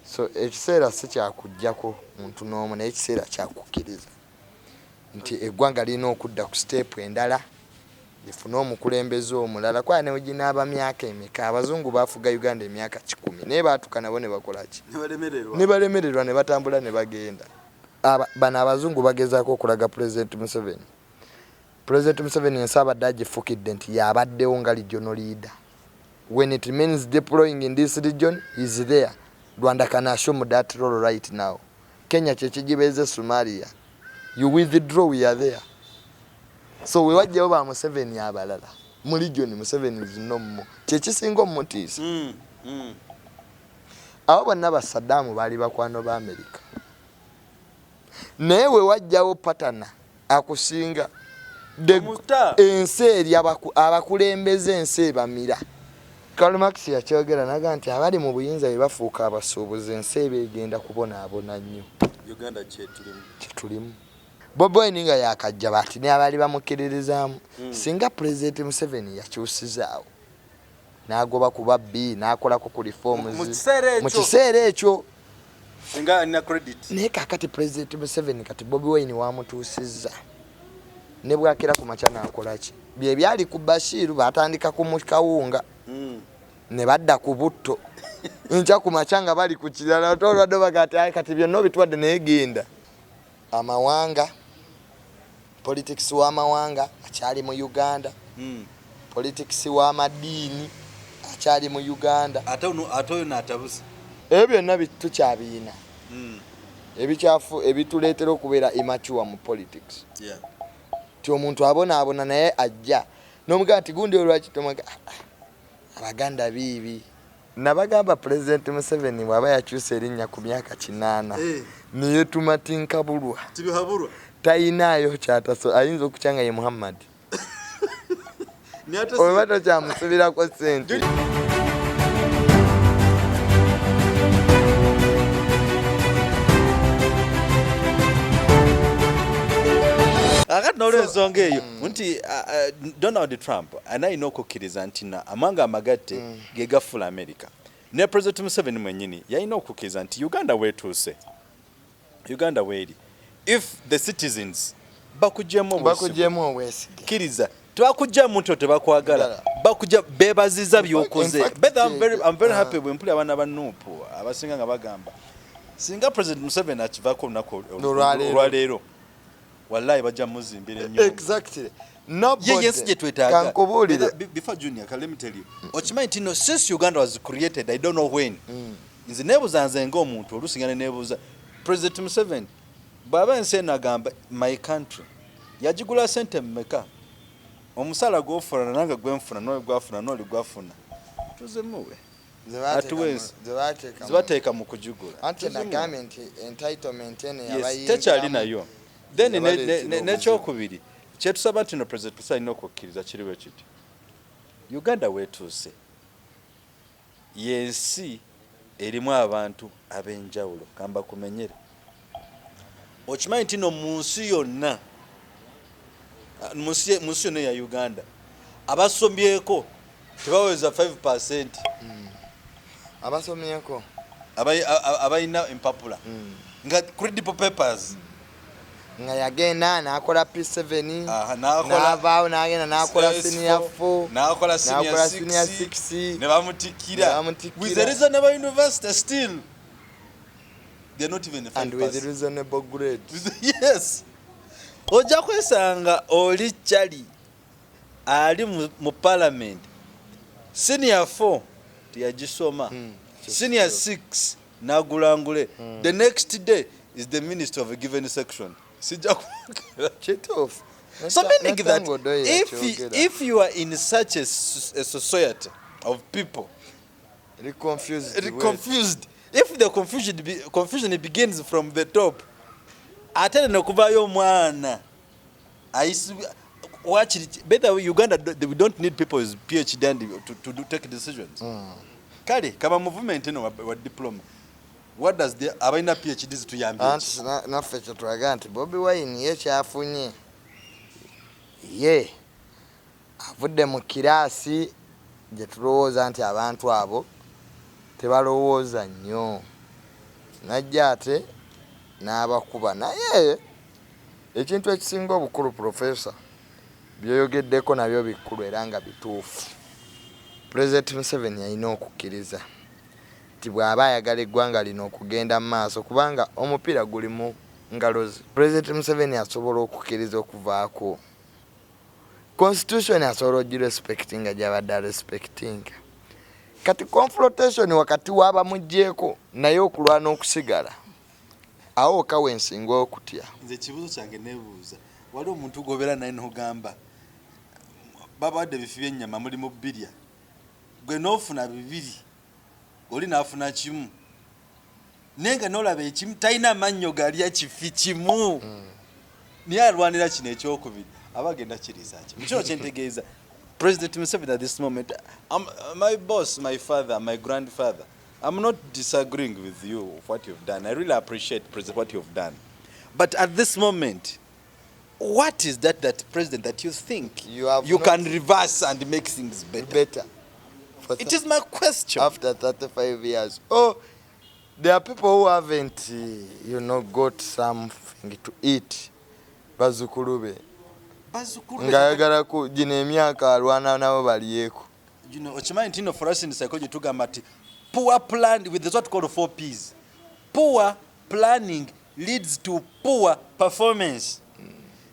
So ekiseera si kyakujjako muntu n'omu naye ekiseera kyakukkiriza nti eggwanga lirina okudda ku siteepu endala lifune omukulembeze omulala kuba ne weginaaba myaka emeka abazungu baafuga Uganda emyaka 10 naye baatuka nabo ne bakola ki ne balemererwa ne batambula ne bagenda. Bano abazungu bagezaako okulaga President Museveni ensaabadde agifukidde nti yabaddewo nga regional leader. When it means deploying in this region, is there. Rwanda can assume that role right now. Kenya kyekigibeze Somalia. You withdraw, we are there. So we wajjawo ba Museveni abalala. Mu region Museveni is no more. Kyekisinga omutiisa. Abo bonna ba Saddam baali bakwano ba America. Naye we wajjawo patana akusinga ensi eri abakulembeze ensi ebamira. Karl Marx yakyogera naga nti abali mu buyinza bwe bafuuka abasuubuzi ensi ebegenda kubonaabona nnyo. Uganda kyetulimu. Bobi Wine nga yakajja bati ne abali bamukiririzaamu. Singa President Museveni yakyusizaawo n'agoba ku babbi n'akolako ku reforms mu kiseera ekyo singa alina credit. Naye kakati President Museveni kati Bobi Wine wamutuusizza ne bwakira ku makya n'akola ki? Bye byali ku Bashir batandika ku mukawunga ne badda ku butto nja ku makya nga bali ku kirala tolwadde bagati kati byonna bitwadde naye genda. Amawanga politics w'amawanga akyali mu Uganda. Politics w'amadiini akyali mu Uganda. Ate oyo n'atabuza. Ebyo byonna tukyabiina. Ebikyafu ebituleetera okubeera immature mu politics. Ti omuntu abona naye ajja n'omugamba nti gundi olwaki tomaga Abaganda biibi. Nabagamba President Museveni bw'aba yakyusa erinnya ku myaka 8 niye tumatinka bulwa tayinaayo kyataso ayinza okukyanga ye Muhammad oba tokyamusubirako ssente. Akati n'olw'ensonga eyo nti Donald Trump anayina okukkiriza nti amanga amagatte ge gafuula America ne President Museveni mwennyini yalina okukkiriza nti Uganda weetuuse. Uganda weeri if the citizens bakuggyemu obwesige kkiriza tebakuggyemu nti tebakwagala bakujja beebaziza by'okoze. I'm very happy bwe mpulira abaana ba Nuupu abasinga nga bagamba singa President Museveni akivaako olunaku olwaleero wallahi bajja muzimbira ennyo. Exactly. Nobody can before Junior, let me tell you. Ochimanyi no since Uganda was created, I don't know when. Nze nebuza nze ng'omuntu olusinga nebuza President Museveni baba ensi nagamba my country yagigula sente mmeka omusala gw'ofuna nange gwenfuna n'oyo gwafuna n'oli gwafuna tuzemuwe zibateeka mu kugigula anti nagambye nti entitlement ene yabayinga tekyali nayo. Then nekyokubiri kyetusaba nti no President Museveni alina okukkiriza kiriwo kiti Uganda weetuuse yensi erimu abantu ab'enjawulo kamba kumenyere. Okimanyi nti no mu nsi yonna ya Uganda abasomyeko tebaweza 5% abasomyeko abayina empapula nga credible papers nga yagenda n'akola P7 n'avaawo n'agenda n'akola senior 4 n'akola senior 6 ne bamutikira with a reasonable university still they're not even 5%. And with reasonable grade. Yes. Ojja kwesanga oli chali ali mu parliament senior 4 tiyagisoma senior 6 nagulangule the next day is the minister of a given section. Chitof. So meaning that if you are in such a society of people confused, if the confusion begins from the top, atene nokuvayo omwana better Uganda we don't need people with PhD to take decisions. Kale kama movement no wa diploma. What does the abaina PhDs to yambye? Naffe kyetulaga nti Bobi Wine ye kyafunye ye avudde mu kiraasi gye tulowooza nti abantu abo tebalowooza nnyo najja ate n'abakuba naye ekintu ekisinga obukulu professor byoyogeddeko nabyo bikulu era nga bituufu. President Museveni alina okukkiriza nti bw'aba ayagala eggwanga lino okugenda mu maaso kubanga omupiira guli mu ngalo ze. President Museveni asobola okukkiriza okuvaako constitution, asobola ogirespectinga gy'abadde arespectinga. Kati confrontation wakati w'abamuggyeko naye okulwana okusigala awo kawe ensinga okutya. Nze ekibuuzo kyange neebuuza, waliwo omuntu gobera naye n'ogamba babawadde ebifi by'ennyama mulimu bbirya, gwe n'ofuna bibiri oli n'afuna kimu naye nga n'olaba ekimu talina amannyo galya kifi kimu naye alwanira kino ekyokubiri aba agenda kiriisa ki? Mukiro kyentegeeza President Museveni at this moment, my boss, my father, my grandfather, I'm not disagreeing with you of what you've done. I really appreciate President what you've done. But at this moment, what is that President that you think you can reverse and make things better? It is my question. After 35 years. Oh, there are people who haven't, got something to eat. Bazukulube. Ngayagala ku gino emyaka alwana nabo baliyeko. Okimanyi for us in psychology tugamba ati poor plan with what called 4 P's. Poor planning leads to poor performance.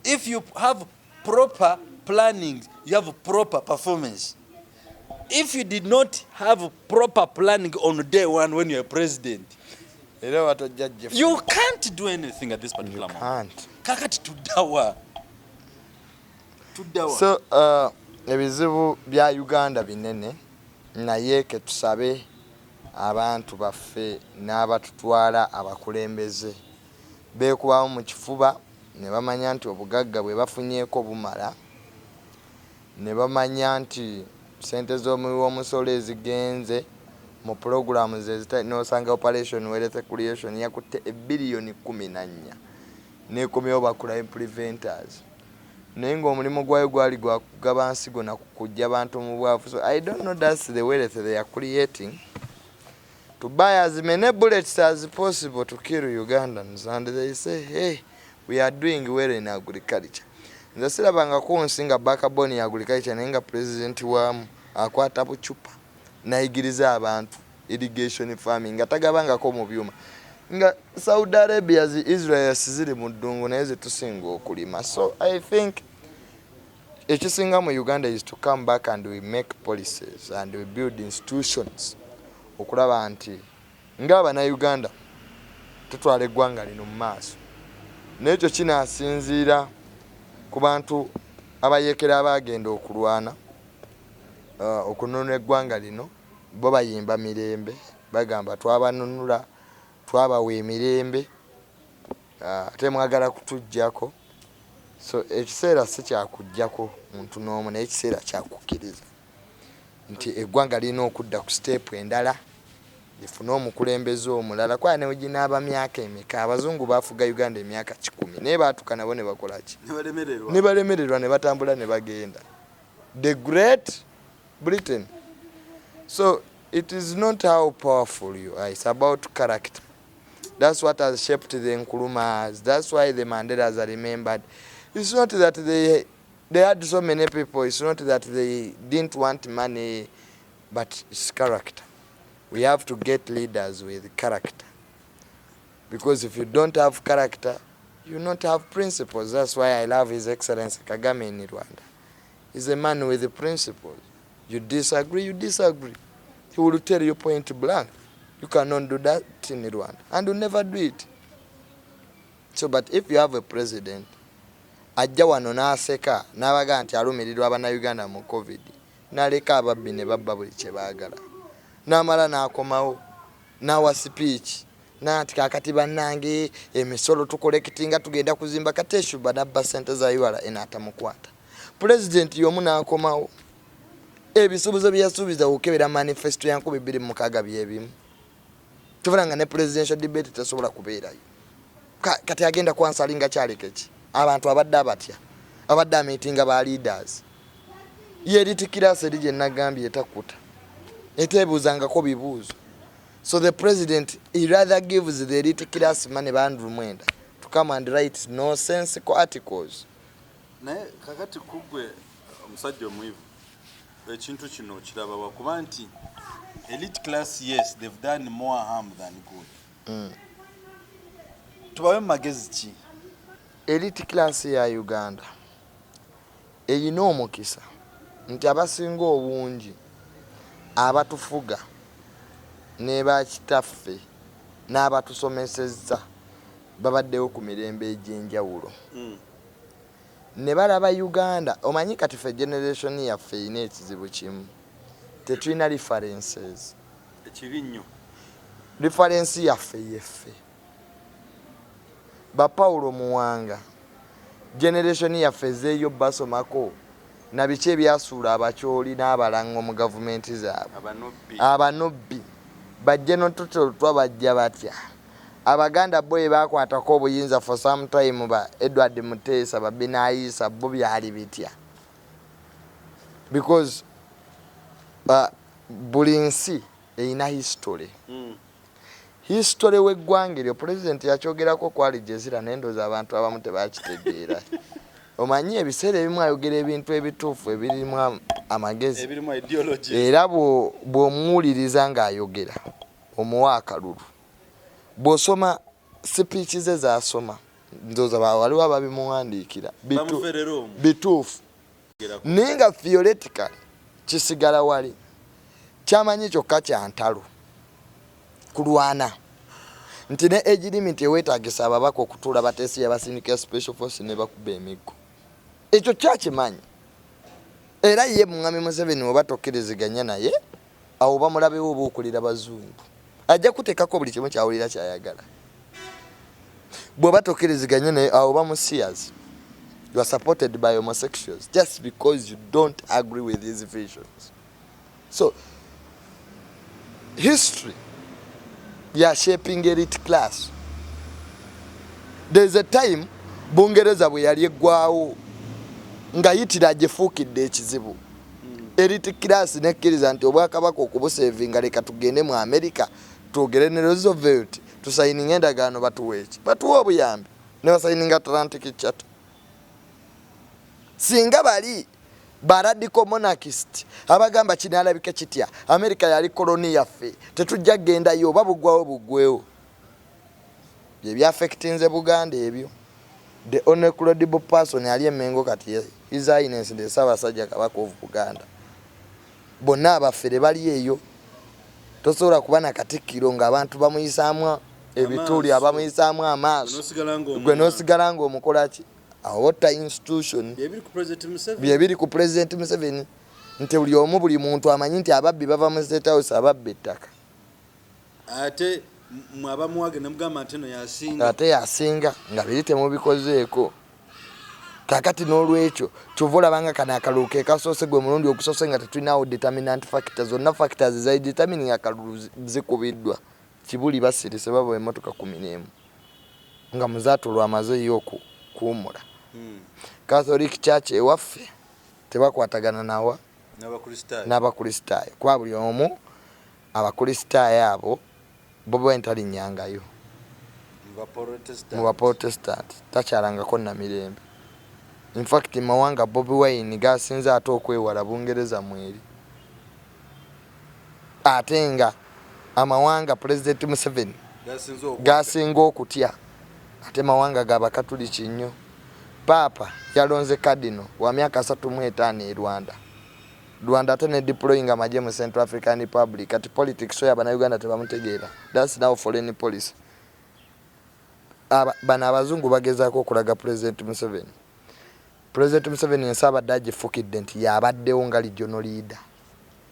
If you have proper planning, you have proper performance. If you did not have proper planning on day one when you're president, you can't do anything at this particular moment. Kakati tudawa. So, ebizibu bya Uganda binene naye ke tusabe abantu baffe n'abatutwala abakulembeze beekubawo mu kifuba ne bamanya nti obugagga bwe bafunyeeko bumala, ne bamanya nti sente z'omuwi w'omusolo ezigenze mu pulogulaamu n'osanga operation wealth creation yakutte ebbiliyoni 14 n'ekomyewo ba crime preventers. Naye ng'omulimu gwayo gwali gwa kugaba nsigo na kujja bantu mu bwavu. So I don't know that's the wealth they are creating to buy as many bullets as possible to kill Ugandans, and they say, hey, we are doing well in agriculture. Nze sirabangako nsinga backbone ya agriculture naye nga president waamu akwata bucupa nayigiriza abantu irrigation farming atagabangako mu byuma nga Saudi Arabia Israel ziri mu ddungu naye zitusinga okulima. So I think ekisinga mu Uganda is to come back and we make policies and we build institutions okulaba nti ng'abana Uganda tutwala eggwanga lino mu maaso. N'ekyo kinaasinziira ku bantu abayekera abagenda okulwana okununula eggwanga lino, bo bayimba mirembe bagamba twabanunula twabawa emirembe ate mwagala kutujjako. So ekiseera si kyakujjako muntu n'omu naye ekiseera kyakukkiriza nti eggwanga lirina okudda ku step endala lifune omukulembeze omulala. Kwa ne uginaaba myaka emeka abazungu baafuga Uganda emyaka 10 naye baatuka nabo ne bakola ki? Ne balemererwa ne batambula ne bagenda. The Great Britain. So it is not how powerful you are, it's about character. That's what has shaped the Nkurumas. That's why the Mandelas are remembered. It's not that they had so many people. It's not that they didn't want money, but it's character. We have to get leaders with character. Because if you don't have character, you not have principles. That's why I love His Excellency Kagame in Rwanda. He's a man with principles. You disagree, you disagree. He will tell you point blank. You cannot do that in Rwanda. And you never do it. So, but if you have a president, ajja wano n'aseka n'abaga nti alumirirwa abannayuganda mu COVID, n'aleka ababbi ne babba buli kye baagala, n'amala n'akomawo n'awa speech n'ati kakati bannange emisolo tukolekitinga tugenda kuzimba kati eshuba n'abba ssente za URA n'atamukwata. President y'omu n'akomawo ebisuubizo bye yasuubiza okukebera manifesto ya 2026 byebimu. Tubulanga ne presidential debate tesobola kubeerayo. Kati agenda kwansalinga kyaleke ki? Abantu abadde abatya abadde ameetinga ba leaders yeritikira seri gye nagambye etakuta etebuuzangako bibuuzo So the president, he rather gives the elite class money Andrew Mwenda to come and write nonsensical articles. Naye kakati kugwe omusajja omwivu ekintu kino kiraba wakuba nti elite class, yes, they've done more harm than good. Tubawe magezi ki? Elite class ya Uganda eyina omukisa nti abasinga obungi abatufuga ne bakitaffe n'abatusomesezza babaddewo ku mirembe egy'enjawulo. Ne balaba Uganda, omanyi kati ffe generation yaffe eyina ekizibu kimu, tetulina references. Ekibi nnyo. Reference yaffe yeffe. Ba Paulo Muwanga generation yaffe ezeeyo basomako na biki ebyasuula abakyoli n'abalango mu gavumenti zaabwe. Abanobbi bajje n'otuto twabajja batya. Abaganda boy bakwatako obuyinza for some time ba Edward Mutesa ba Binaisa bo byali bitya. Because buli nsi eyina history. History w'eggwanga eryo president yakyogerako kwali Jezira n'endooza abantu abamu tebakitegeera. Omanyi ebiseera ebimu ayogera ebintu ebituufu ebirimu amagezi ebirimu ideology era bw'omuwuliriza ng'ayogera omuwa akalulu. Bw'osoma speech ze zaasoma ndooza waliwo ababimuwandiikira bituufu naye nga theoretically kisigala wali kyamanyi kyokka kya ntalo kulwana nti ne age limit eweetaagisa ababaka okutuula bateesi yabasindika special force ne bakuba emiggo. Ekyo kyakimanyi era ye Mwami Museveni oba tokkiriziganya naye awo bamulabewo oba okulira bazungu ajja kuteekako buli kimu kyawulira kyayagala. Bw'oba tokkiriziganya naye awo bamusiyazi. You are supported by homosexuals just because you don't agree with his visions. So history ya shaping elite class. There's a time Bungereza bwe yali eggwawo nga yitira agifuukidde ekizibu. Elite class nekkiriza nti obwakabaka okubusevinga leka tugende mu America twogere ne Roosevelt tusayininga endagaano batuwa eki batuwa obuyambi ne basayininga Atlantic Charter. Singa bali radical monarchist abagamba kinaalabika kitya America yali koloni yaffe tetujja gendayo oba bugwawo bugwewo bye byafectinze Buganda ebyo. The only credible person ali emengo kati His Highness the Ssaabasajja Kabaka of Buganda. Bonna abafere bali eyo tosobola kuba na Katikkiro ng'abantu bamuyisaamu ebituli abamuyisaamu amaaso gwe n'osigala ng'omukola ki awota institution byebiri ku President Museveni nti buli omu buli muntu amanyi nti ababbi bava mu State House ababbi ettaka ate mwabamuwage namugamba nti no yasinga ate yasinga nga biri temubikozeeko. Kakati n'olwekyo kyova olabanga kano akalulu ke kasoose gwe mulundi okusoose nga tetulinawo determinant factors. Zonna factors za determining akalulu zikubiddwa kibuli basirise baba emmotoka 11 nga muzaato lwamaze yo okuwumula. Catholic Church ewaffe tebakwatagana nawa n'abakristaayo kuba buli omu abakristaayo abo bo bentalinyangayo mu Protestant takyalangako na mirembe. In fact mawanga Bobi Wine gasinze ate okwewala Bungereza mweri ate nga amawanga President Museveni gasinga okutya ate mawanga g'Abakatuliki nnyo. Papa yalonze Cardinal wa myaka 35 e Rwanda ate ne deploying amagye mu Central African Republic ati politics so yabana Uganda tebamutegeera. That's now foreign policy. Bana abazungu bagezaako okulaga President Museveni. President Museveni ensabadde agifukidde nti yabaddewo nga regional leader.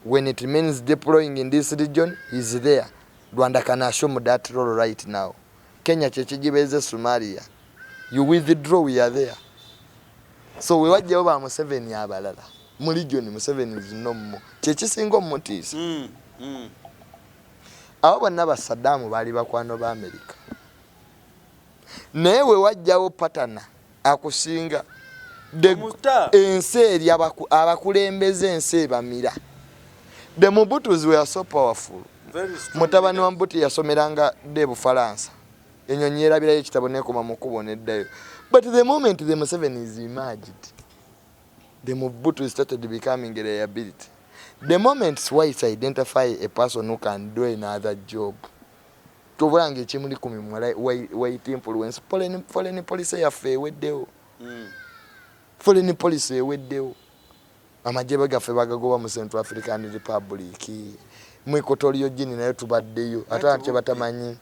When it means deploying in this region, he's there. Rwanda can assume that role right now. Kenya kyekigibeze Somalia. You withdraw, we are there. So we wajjawo ba Museveni abalala. Mu region Museveni is no more. Kyekisinga omutiisa. Abo bonna ba Saddam baali bakwano ba America. Naye we wajjawo patana akusinga ensi eri abakulembeze ensi ebamira. The Mobutus were so powerful. mutabani wa Mbuti yasomeranga de Bufaransa enyonyi erabirayo ekitabo nekoma mu kubo neddayo. But the moment the Museveni is emerged, the Mobutu started becoming a liability. The moment whites identify a person who can do another job, tovulange chimuli kumimwala white influence foreign policy yaffe eweddewo. Foreign policy eweddewo. Amajebe gaffe bagagoba mu Central African Republic. Mwekotolio jini nayo tubaddeyo. Ate batamanyi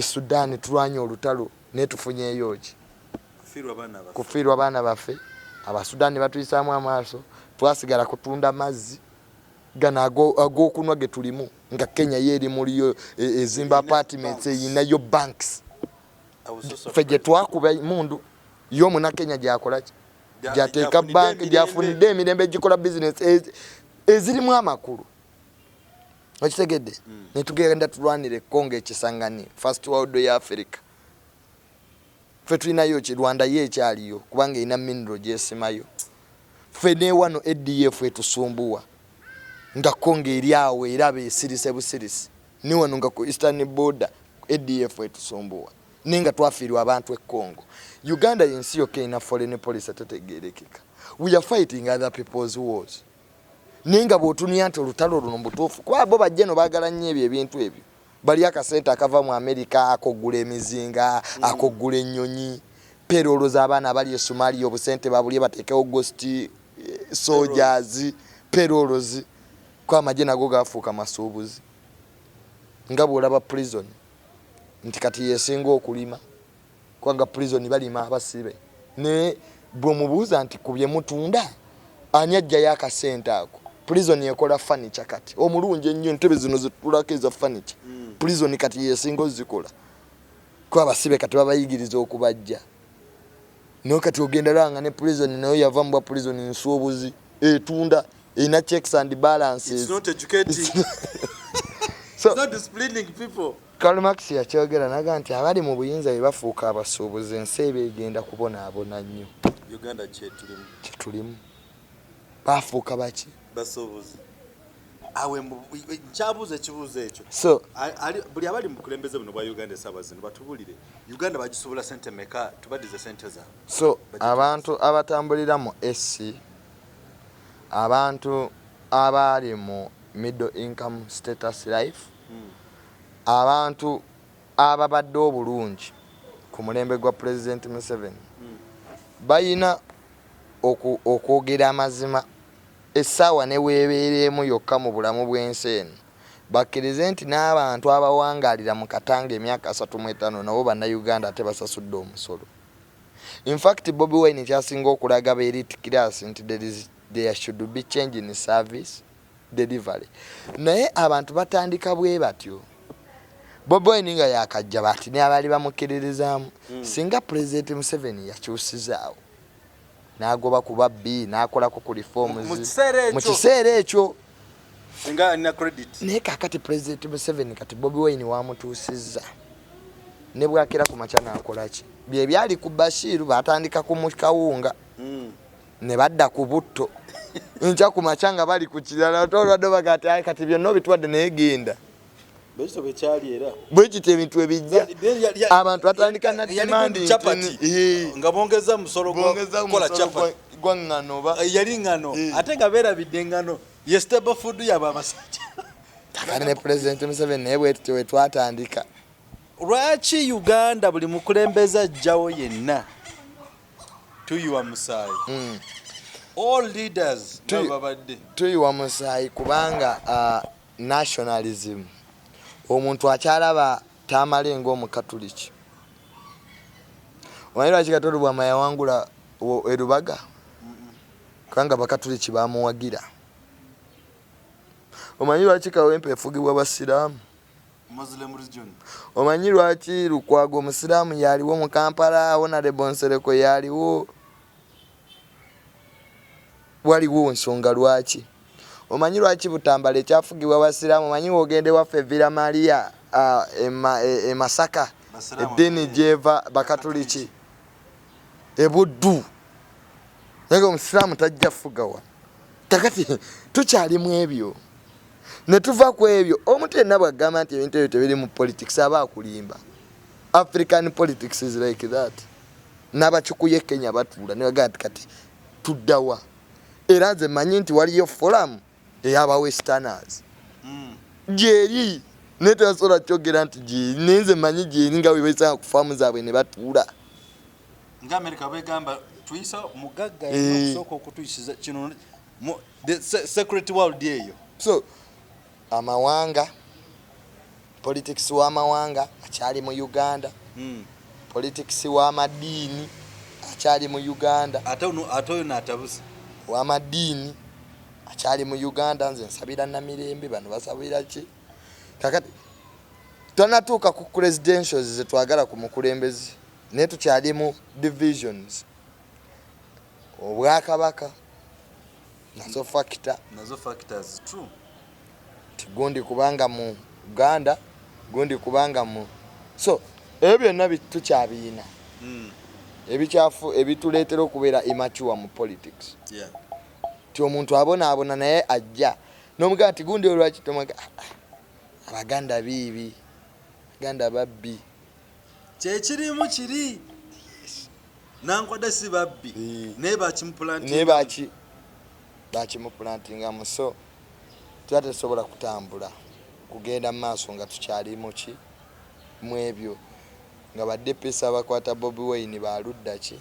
Sudan tulwanye olutalo ne tufunyeyo ki. Kufiirwa abaana baffe. Abasudani batuyisaamu amaaso. Twasigala kutunda mazzi. Gana ag'okunwa ge tulimu nga Kenya yeri muliyo ezimba apartments eyinayo banks. Ffe gye twakuba mundu yo muna Kenya gyakola ki gyateeka bank gyafunidde emirembe gikola business ezirimu amakulu. Okitegedde ne tugenda tulwanire Kongo ekisangani first world ya Africa. Ffe tulinayo ki Rwanda ye ekyaliyo kubanga ina mineral gyesimayo. Ffe ne wano ADF etusumbuwa nga Kongo eri awo era besirise busirisi ni wano nga ku eastern border ADF etusumbuwa ninga twafiirwa abantu e Congo. Uganda yensi yoke ina foreign policy tategerekeka. We are fighting other people's wars. Ninga botunia nti olutalo luno mbutuufu kuba bo bajjeno baagala nnyo ebyo ebintu ebyo. Bali akasente akava mu America akogula emizinga akogula ennyonyi perolo z'abaana bali e Somalia obusente babulye batekewo ghost soldiers perolos kwa majina go gafuuka masuubuzi nga bwolaba prison nti kati yesinga okulima kwanga prison balima abasibe ne bwe mubuuza nti kubye mutunda anyajja yakasente ako prison yekola furniture kati omulungi ennyo entebe zino zitulako eza furniture prison kati yesinga ozikola kwa abasibe kati babayigiriza okubajja no kati ogenda langa ne prison nayo yavambwa prison nsuubuzi etunda ina checks and balances. It's not educating. So, it's not disciplining people. Karl Marx yakyogera naga nti abali mu buyinza bebafuuka abasuubuzi ensi eba egenda kubonaabona nnyo. Uganda kyetulimu bafuuka baki basuubuzi awe nkyabuuza ekibuuzo ekyo. So buli abali mu kulembeze buno bwa Uganda esabazino batubulire Uganda bagisobola sente meka tubadize sente zaabwe. So abantu abatambulira mu SC abantu abali mu middle income status life abantu ababadde obulungi ku mulembe gwa President Museveni bayina okwogera amazima essaawa ne weebeeremu yokka mu bulamu bw'ensi eno bakkirize nti n'abantu abawangaalira mu Katanga emyaka 35 nabo bannayuganda ate basasudde omusolo. In fact Bobi Wine kyasinga okulaga be elite class nti there should be change in service delivery. Naye abantu batandika bwe batyo. Bobi Wine nga yakajja bati ne abali bamukkiririzaamu singa President Museveni yakyusizaawo n'agoba ku babbi n'akolako ku reforms mu kiseera ekyo singa alina credit. Naye kakati President Museveni kati Bobi Wine wamutuusizza ne bwakira ku makya n'akola ki bye byali ku Bashir batandika ku mukawunga ne badda ku butto nja ku machanga bali ku kirala tolwadde bagati ay kati byonna bitwadde naye genda bezo bekyali era bwekite ebintu ebijja abantu batandika na demand nga bongeza musolo kola chapati gwangano ba yali ngano ate nga beera bidengano ye stable food yaba amasajja takane ne President Museveni naye bwetyo twatandika. Lwaki Uganda buli mukulembeza jjawo yenna tuyuwa musaayi all leaders babadde tuyuwa musaayi kubanga nationalism omuntu akyalaba tamale ng'omukatuliki. Omanyi lwaki Katonda bw'ama yawangula erubaga kubanga bakatuliki bamuwagira. Omanyi lwaki Kawempe efugibwa basiraamu Muslim region. Omanyi lwaki Lukwago omusiraamu yaliwo mu Kampala Honorable Nsereko yaliwo waliwo nsonga lwaki. Omanyi lwaki Butambala ekyafugibwa basiraamu omanyi wogende waffe Villa Maria Masaka eddiini gyeva bakatuliki ebuddu naye omusiraamu tajja fugawa. Kakati tukyalimu ebyo ne tuva ku ebyo omuntu yenna bw'agamba nti ebintu ebyo tebiri mu politics aba akulimba. African politics is like that. N'abacukuye Kenya batuula ne bagamba nti kati tuddawa. Era nze manyi nti waliyo forum ey'aba westerners. Gyeri ne tebasobola kyogera nti gyeri nenze manyi gyeri nga bwe baisanga ku faamu zaabwe ne batuula. Nga America begamba tuyisa mugagga n'okusooka okutuyisiza kino the secret world eyo. So amawanga politics w'amawanga akyali mu Uganda. Politics w'amadiini akyali mu Uganda. Ate oyo n'atabuze w'amadiini akyali mu Uganda. Nze nsabira Namirembe, bano basabira ki? Kakati tonatuuka ku presidentials ze twagala ku mukulembeze naye tukyali mu divisions. Obwakabaka nazo factors true. Gundi kubanga mu Uganda, gundi kubanga mu so ebyo byonna tukyabiina. Ebikyafu ebituleetera okubeera immature mu politics. Ti omuntu abona naye ajja n'omugamba nti gundi olwaki tomwaga Abaganda biibi, Abaganda babbi. Kyekirimu kiri nankwada si babbi naye bakimuplantingamu. So tuba tetusobola kutambula kugenda mu maaso nga tukyali muki mu ebyo nga badde pesa bakwata Bobi Wine baludda ki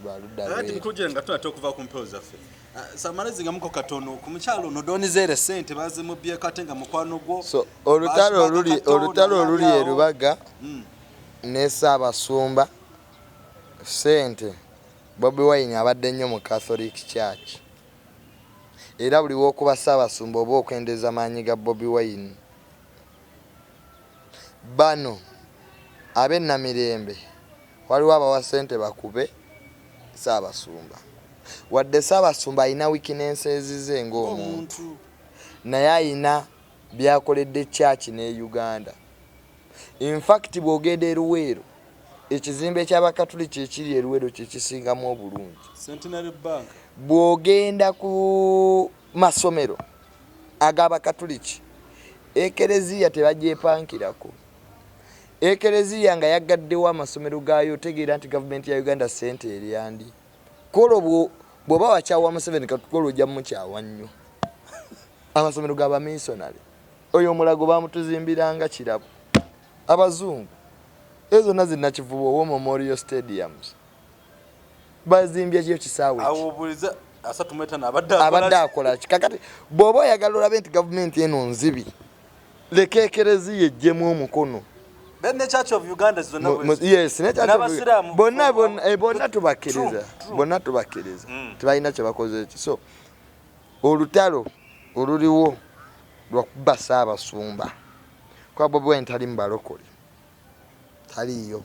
baludda mukujja nga tunataka okuva ku mpewo zaffe. Samarazinga muko katono ku mukyalo no donizere sente baze mu bye katenga mukwano gwo. So olutalo oluli erubaga ne Ssaabasumba sente Bobi Wine abadde nnyo mu Catholic Church. Era buli wokuba Ssaabasumba oba okwendeza maanyi ga Bobi Wine. Bano abe Namirembe waliwo abawa sente bakube Ssaabasumba. Wadde Ssaabasumba alina weaknesses ze ng'omuntu naye alina byakoledde church ne Uganda. In fact bw'ogenda e Luweero ekizimbe ky'Abakatuliki ekiri e Luweero kye kisingamu obulungi. Centenary Bank. Bw'ogenda ku masomero ag'Abakatuliki ekereziya tebagyepankirako. Ekereziya nga yaggaddewo amasomero gaayo otegeera nti gavumenti ya Uganda sente eryandi. Kolo bw'oba wakyawa Museveni katukolo ojja mukyawa nnyo. Amasomero g'Abamisonary oyo omulago baamutuzimbiranga kirabo. Abazungu ezo nazi nakivubo wo Memorial Stadiums bazimbye kyo kisaawe awo buliza asatumeta abadde akola kakati bw'oba oyagala olabe nti gavumenti eno nzibi lekekerezi yejjemu omukono. Then the Church of Uganda is the yes, bonna tubakkiriza tebalina kye bakoze eki. So olutalo oluliwo lwakuba Ssaabasumba kwa Bobi Wine tali mu balokole taliyo.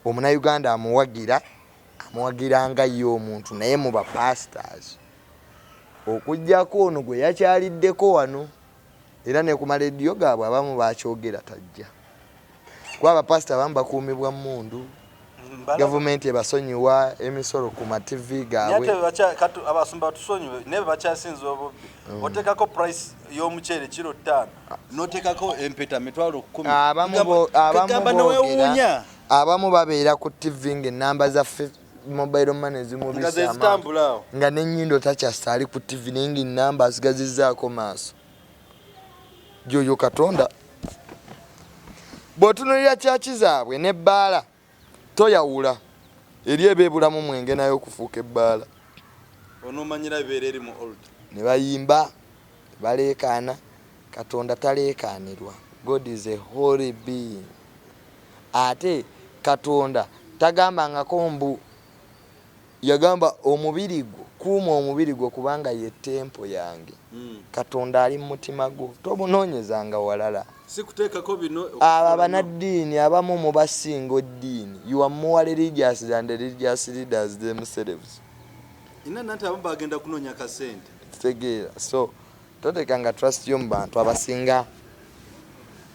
Omunayuganda amuwagiranga ye omuntu naye mu bapastors okujjako ono gwe yakyaliddeko wano era ne ku malediyo gaabwe abamu bakyogera tajja. Kwa abapasita abamu bakuumibwa mundu gavumenti ebasonyiwa emisolo ku ma TV gaabwe. Abasumba tusonyiwe naye bakyasinza obubbi. Otekako price y'omuceere kiro 5 n'otekako empeta emitwalo 10. Abamu babeera ku TV ng'ennamba zaffe mobile money zimubisa nga n'ennyindo takyasta ali ku TV naye ng'ennamba asigazizzaako maaso. Joyo Katonda bw'otunuulira kyaki zaabwe n'ebbaala toyawula eri ebeebulamu mwenge nayo okufuuka ebbaala. Onomanyira bibeera eri mu old ne bayimba baleekaana. Katonda taleekaanirwa. God is a holy being. Ate Katonda tagambangako mbu yagamba omubiri gwo kuuma omubiri gwo kubanga ye tempo yange. Katonda ali mu mutima gwo tobunoonyezanga walala. Sikuteekako bino abanaddiini abamu mu basinga oddiini you are more religious than the religious leaders themselves. Nti abamu bagenda kunoonya kasente tegeera. So totekanga trust yo mu bantu abasinga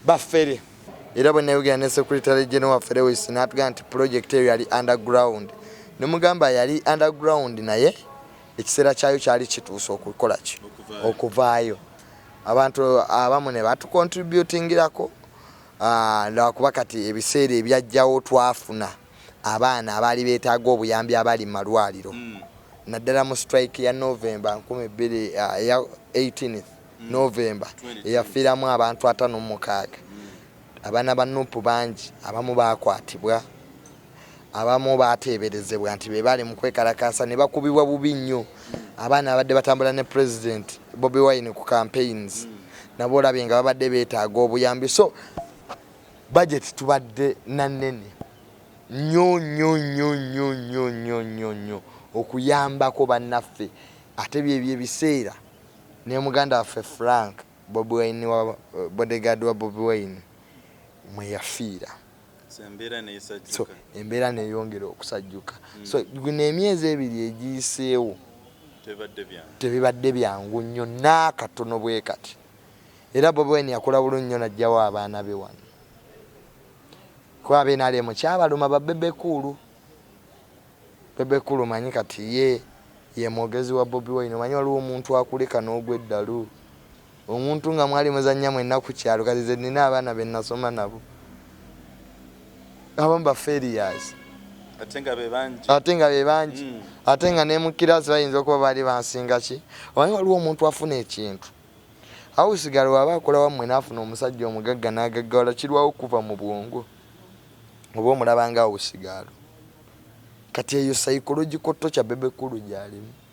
baffere. Era bwe nayogera ne Secretary General waffe Lewis n'atugamba nti project eyo yali underground. Ne mugamba yali underground naye ekiseera kyayo kyali kituuse okukola ki okuvaayo. abantu abamu ne batu contributingirako lwakuba kati ebiseera ebyajjawo twafuna abaana abaali beetaaga obuyambi abali mu malwaliro naddala mu strike ya November 18th November eyafiiramu abantu 56 abaana ba Nuupu bangi abamu baakwatibwa abamu baateeberezebwa nti be bali mu kwekalakaasa ne bakubibwa bubi nnyo abaana abadde batambula ne President Bobi Wine ku campaigns nabo olabye nga babadde beetaaga obuyambi so budget tubadde nanene nnyo okuyambako bannaffe ate byebyo ebiseera ne muganda waffe Frank Bobi Wine wa bodyguard wa Bobi Wine mwe yafiira so embeera neyongera okusajjuka so guno emyezi ebiri egiyiseewo tebibadde byangu nnyo n'akatono bwe kati era Bobi Wine yakola bulungi nnyo najjawo abaana be wano kuba abenaalimu kyabaluma babebekulu bebekulu manyi kati ye mwogezi wa Bobi Wine manyi waliwo omuntu akuleka n'ogweddalu omuntu nga mwali muzannya mwenna ku kyalo kati ze nina abaana be nasoma nabo abamu baferias ate nga be bangi ate nga ne mu kirasi bayinza okuba baali bansinga ki omanyi waliwo omuntu afuna ekintu awo usigala waba akola wammwe n'afuna omusajja omugagga n'agaggawala kirwawo kuva mu bwongo oba omulabanga awo usigalo kati eyo psychological torture bebekulu gyalimu